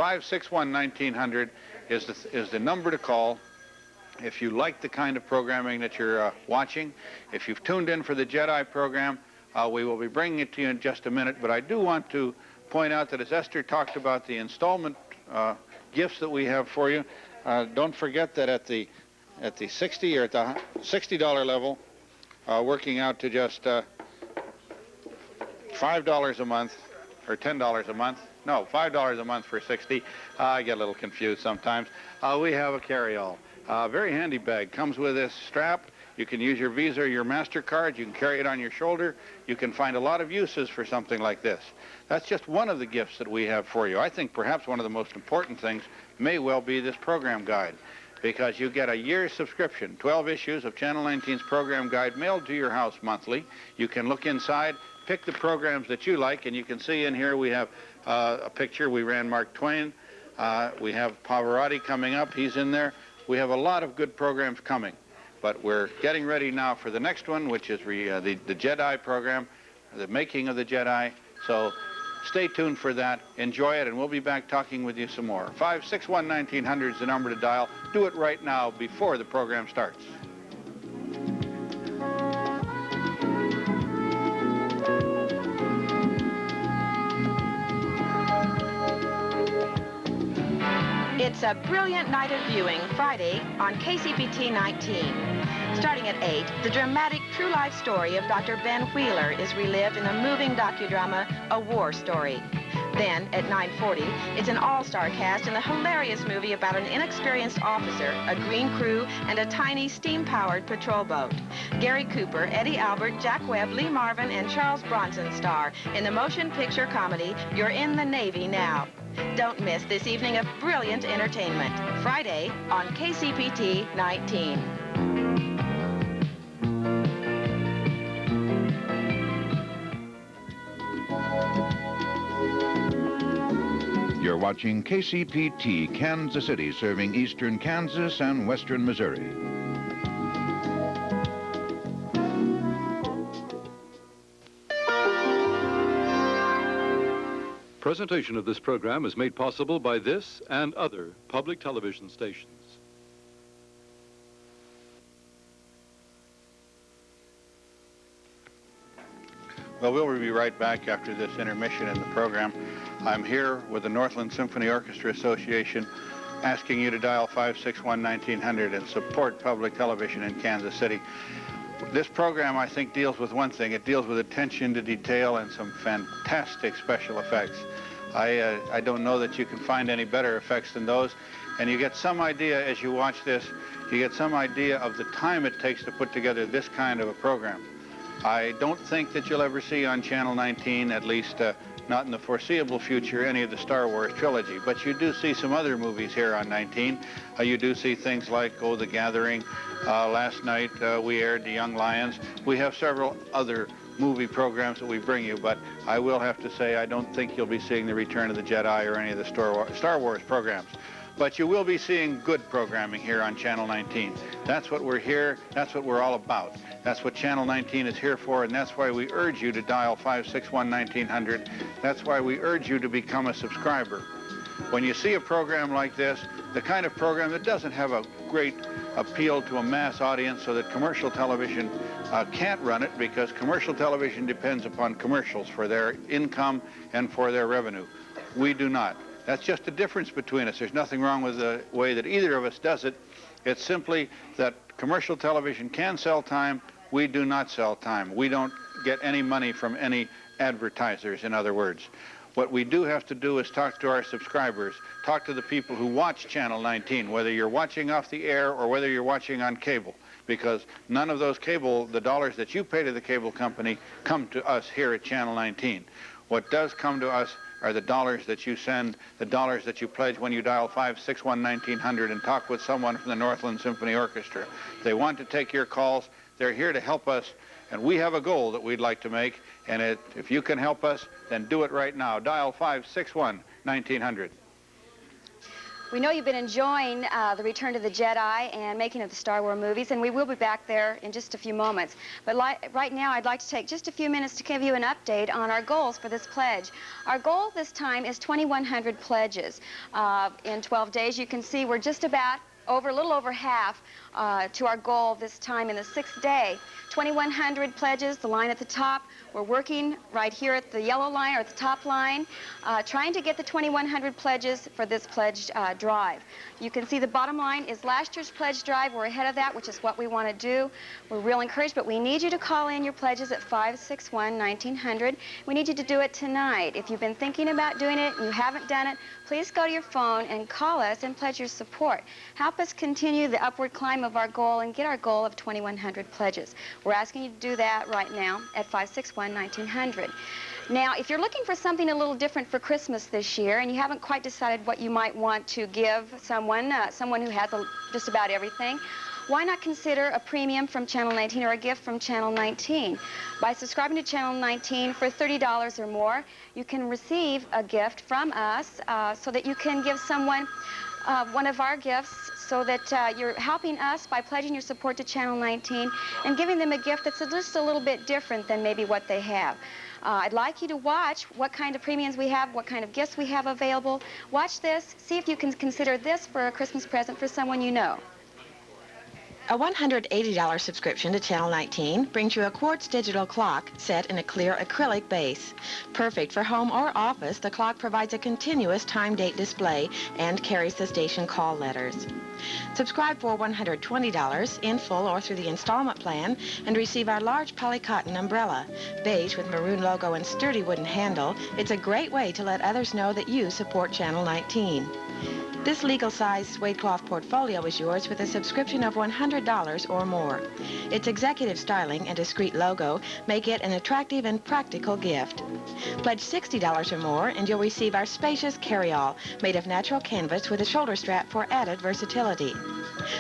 561-1900 is the number to call. If you like the kind of programming that you're watching, if you've tuned in for the Jedi program, we will be bringing it to you in just a minute. But I do want to point out that as Esther talked about the installment gifts that we have for you, don't forget that at the $60 level, working out to just $5 a month, or $10 a month. No, $5 a month for 60. I get a little confused sometimes. We have a carry-all. Very handy bag. Comes with this strap. You can use your Visa or your MasterCard. You can carry it on your shoulder. You can find a lot of uses for something like this. That's just one of the gifts that we have for you. I think perhaps one of the most important things may well be this program guide, because you get a year's subscription, 12 issues of Channel 19's program guide mailed to your house monthly. You can look inside, pick the programs that you like, and you can see in here we have a picture. We ran Mark Twain. We have Pavarotti coming up. He's in there. We have a lot of good programs coming, but we're getting ready now for the next one, which is the Jedi program, the making of the Jedi. So stay tuned for that. Enjoy it, and we'll be back talking with you some more. 561-1900 is the number to dial. Do it right now before the program starts. It's a brilliant night of viewing Friday on KCPT 19. Starting at 8, the dramatic true life story of Dr. Ben Wheeler is relived in the moving docudrama A War Story. Then at 9:40, it's an all-star cast in the hilarious movie about an inexperienced officer, a green crew, and a tiny steam-powered patrol boat. Gary Cooper, Eddie Albert, Jack Webb, Lee Marvin, and Charles Bronson star in the motion picture comedy You're in the Navy Now. Don't miss this evening of brilliant entertainment. Friday on KCPT 19. You're watching KCPT Kansas City, serving eastern Kansas and western Missouri. Presentation of this program is made possible by this and other public television stations. Well, we'll be right back after this intermission in the program. I'm here with the Northland Symphony Orchestra Association asking you to dial 561-1900 and support public television in Kansas City. This program, I think, deals with one thing. It deals with attention to detail and some fantastic special effects. I don't know that you can find any better effects than those. And you get some idea as you watch this, you get some idea of the time it takes to put together this kind of a program. I don't think that you'll ever see on Channel 19, at least not in the foreseeable future, any of the Star Wars trilogy. But you do see some other movies here on 19. You do see things like, oh, The Gathering. Last night we aired The Young Lions. We have several other movie programs that we bring you, but I will have to say I don't think you'll be seeing The Return of the Jedi or any of the Star Wars programs. But you will be seeing good programming here on Channel 19. That's what we're here, that's what we're all about. That's what Channel 19 is here for, and that's why we urge you to dial 561-1900. That's why we urge you to become a subscriber. When you see a program like this, the kind of program that doesn't have a great appeal to a mass audience so that commercial television can't run it, because commercial television depends upon commercials for their income and for their revenue. We do not. That's just the difference between us. There's nothing wrong with the way that either of us does it. It's simply that commercial television can sell time. We do not sell time. We don't get any money from any advertisers, in other words. What we do have to do is talk to our subscribers, talk to the people who watch Channel 19, whether you're watching off the air or whether you're watching on cable, because none of those the dollars that you pay to the cable company come to us here at Channel 19. What does come to us are the dollars that you send, the dollars that you pledge when you dial 561-1900 and talk with someone from the Northland Symphony Orchestra. They want to take your calls. They're here to help us, and we have a goal that we'd like to make, and if you can help us, then do it right now. Dial 561-1900. We know you've been enjoying the Return to the Jedi and making of the Star Wars movies, and we will be back there in just a few moments. But right now, I'd like to take just a few minutes to give you an update on our goals for this pledge. Our goal this time is 2,100 pledges. In 12 days, you can see we're just about a little over half to our goal this time in the 6th day. 2,100 pledges, the line at the top. We're working right here at the yellow line, or at the top line, trying to get the 2,100 pledges for this pledge drive. You can see the bottom line is last year's pledge drive. We're ahead of that, which is what we want to do. We're real encouraged, but we need you to call in your pledges at 561-1900. We need you to do it tonight. If you've been thinking about doing it and you haven't done it, please go to your phone and call us and pledge your support. Help us continue the upward climb of our goal and get our goal of 2,100 pledges. We're asking you to do that right now at 561-1900. Now, if you're looking for something a little different for Christmas this year and you haven't quite decided what you might want to give someone who has just about everything, why not consider a premium from Channel 19 or a gift from Channel 19? By subscribing to Channel 19 for $30 or more, you can receive a gift from us so that you can give someone one of our gifts, so that you're helping us by pledging your support to Channel 19 and giving them a gift that's just a little bit different than maybe what they have. I'd like you to watch what kind of premiums we have, what kind of gifts we have available. Watch this, see if you can consider this for a Christmas present for someone you know. A $180 subscription to Channel 19 brings you a quartz digital clock set in a clear acrylic base. Perfect for home or office, the clock provides a continuous time-date display and carries the station call letters. Subscribe for $120 in full or through the installment plan and receive our large polycotton umbrella. Beige with maroon logo and sturdy wooden handle, it's a great way to let others know that you support Channel 19. This legal-size suede cloth portfolio is yours with a subscription of $100 or more. Its executive styling and discreet logo make it an attractive and practical gift. Pledge $60 or more and you'll receive our spacious carry-all made of natural canvas with a shoulder strap for added versatility.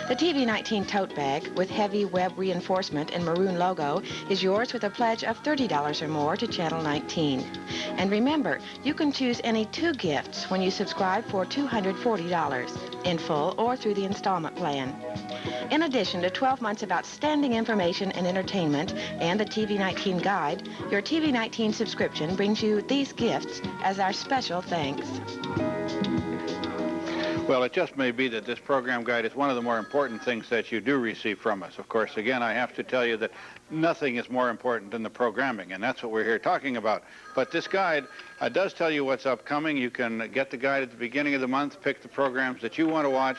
The TV19 tote bag with heavy web reinforcement and maroon logo is yours with a pledge of $30 or more to Channel 19. And remember, you can choose any 2 gifts when you subscribe for $240 in full or through the installment plan. In addition to 12 months of outstanding information and entertainment and the TV19 guide, your TV19 subscription brings you these gifts as our special thanks. Well, it just may be that this program guide is one of the more important things that you do receive from us. Of course, again, I have to tell you that nothing is more important than the programming, and that's what we're here talking about. But this guide does tell you what's upcoming. You can get the guide at the beginning of the month, pick the programs that you want to watch,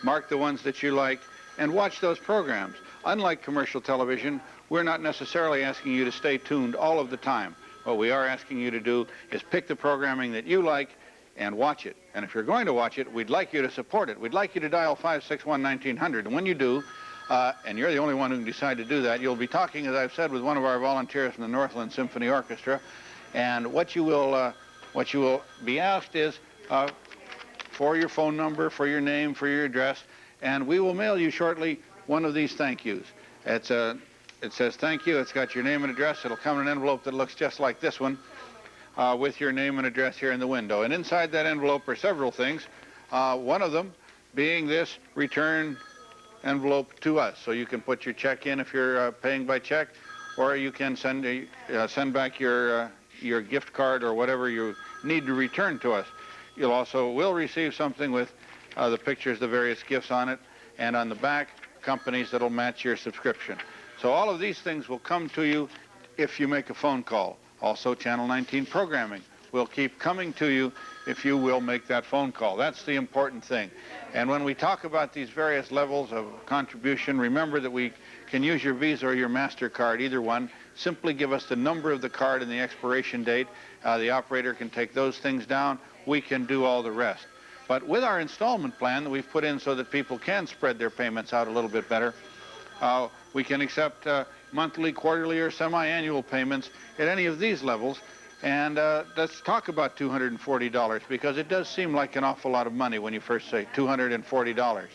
mark the ones that you like, and watch those programs. Unlike commercial television, we're not necessarily asking you to stay tuned all of the time. What we are asking you to do is pick the programming that you like and watch it. And if you're going to watch it, we'd like you to support it. We'd like you to dial 561-1900. And when you do, and you're the only one who can decide to do that, you'll be talking, as I've said, with one of our volunteers from the Northland Symphony Orchestra. And what you will be asked is for your phone number, for your name, for your address, and we will mail you shortly one of these thank yous. It says thank you. It's got your name and address. It'll come in an envelope that looks just like this one, with your name and address here in the window. And inside that envelope are several things, one of them being this return envelope to us. So you can put your check in if you're paying by check, or you can send back your gift card or whatever you need to return to us. You will receive something with the pictures, the various gifts on it, and on the back, companies that'll match your subscription. So all of these things will come to you if you make a phone call. Also, Channel 19 programming will keep coming to you if you will make that phone call. That's the important thing. And when we talk about these various levels of contribution, remember that we can use your Visa or your MasterCard, either one. Simply give us the number of the card and the expiration date. The operator can take those things down. We can do all the rest. But with our installment plan that we've put in so that people can spread their payments out a little bit better, we can accept monthly, quarterly, or semi-annual payments at any of these levels. And let's talk about $240, because it does seem like an awful lot of money when you first say $240.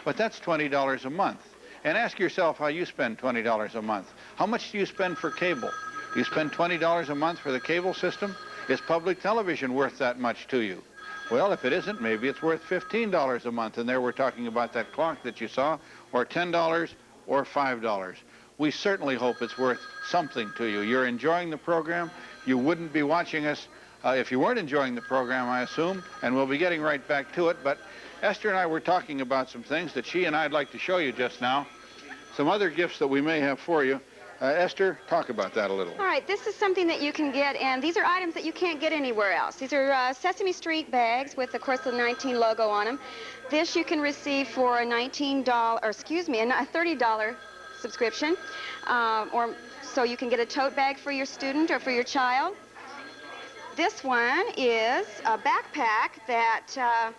But that's $20 a month. And ask yourself how you spend $20 a month. How much do you spend for cable? Do you spend $20 a month for the cable system? Is public television worth that much to you? Well, if it isn't, maybe it's worth $15 a month. And there we're talking about that clock that you saw, or $10 or $5. We certainly hope it's worth something to you. You're enjoying the program. You wouldn't be watching us if you weren't enjoying the program, I assume, and we'll be getting right back to it. But Esther and I were talking about some things that she and I'd like to show you just now, some other gifts that we may have for you. Esther, talk about that a little. All right, this is something that you can get, and these are items that you can't get anywhere else. These are Sesame Street bags with, of course, the 19 logo on them. This you can receive for a $19, or excuse me, a $30 subscription, or so you can get a tote bag for your student or for your child. This one is a backpack that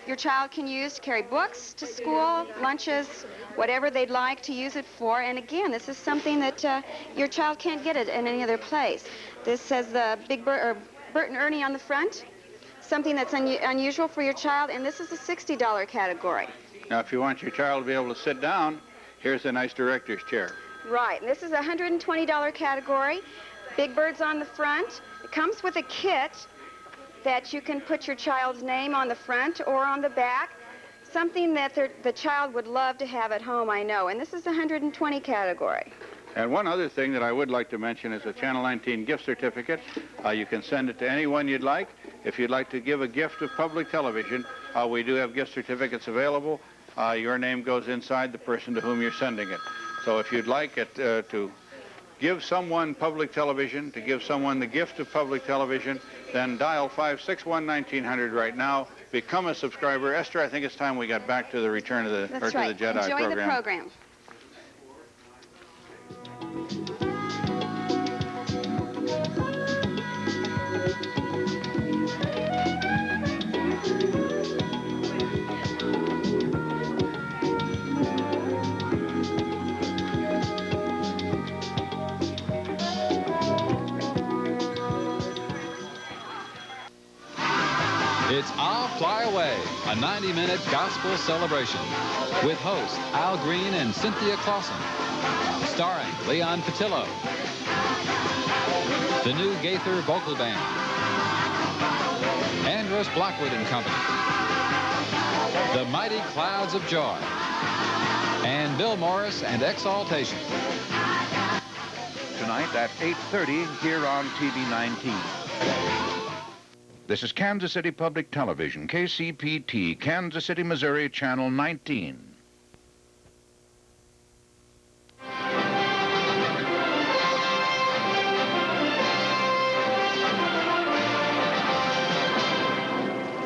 your child can use to carry books to school, lunches, whatever they'd like to use it for. And again, this is something that your child can't get it in any other place. This says the Big Bert and Ernie on the front, something that's unusual for your child, and this is a $60 category. Now, if you want your child to be able to sit down, here's a nice director's chair. Right, and this is a $120 category. Big Bird's on the front. It comes with a kit that you can put your child's name on the front or on the back, something that the child would love to have at home, I know. And this is the 120 category. And one other thing that I would like to mention is a Channel 19 gift certificate. You can send it to anyone you'd like. If you'd like to give a gift of public television, we do have gift certificates available. Your name goes inside the person to whom you're sending it. So if you'd like it to give someone public television, to give someone the gift of public television, then dial 561-1900 right now. Become a subscriber. Esther, I think it's time we got back to the return of the, That's or to right. the Jedi Enjoy program. the program. It's I'll Fly Away, a 90-minute gospel celebration with hosts Al Green and Cynthia Clausen, starring Leon Patillo, the new Gaither Vocal Band, Andros Blackwood and Company, the Mighty Clouds of Joy, and Bill Morris and Exaltation. Tonight at 8:30 here on TV 19. This is Kansas City Public Television, KCPT, Kansas City, Missouri, Channel 19.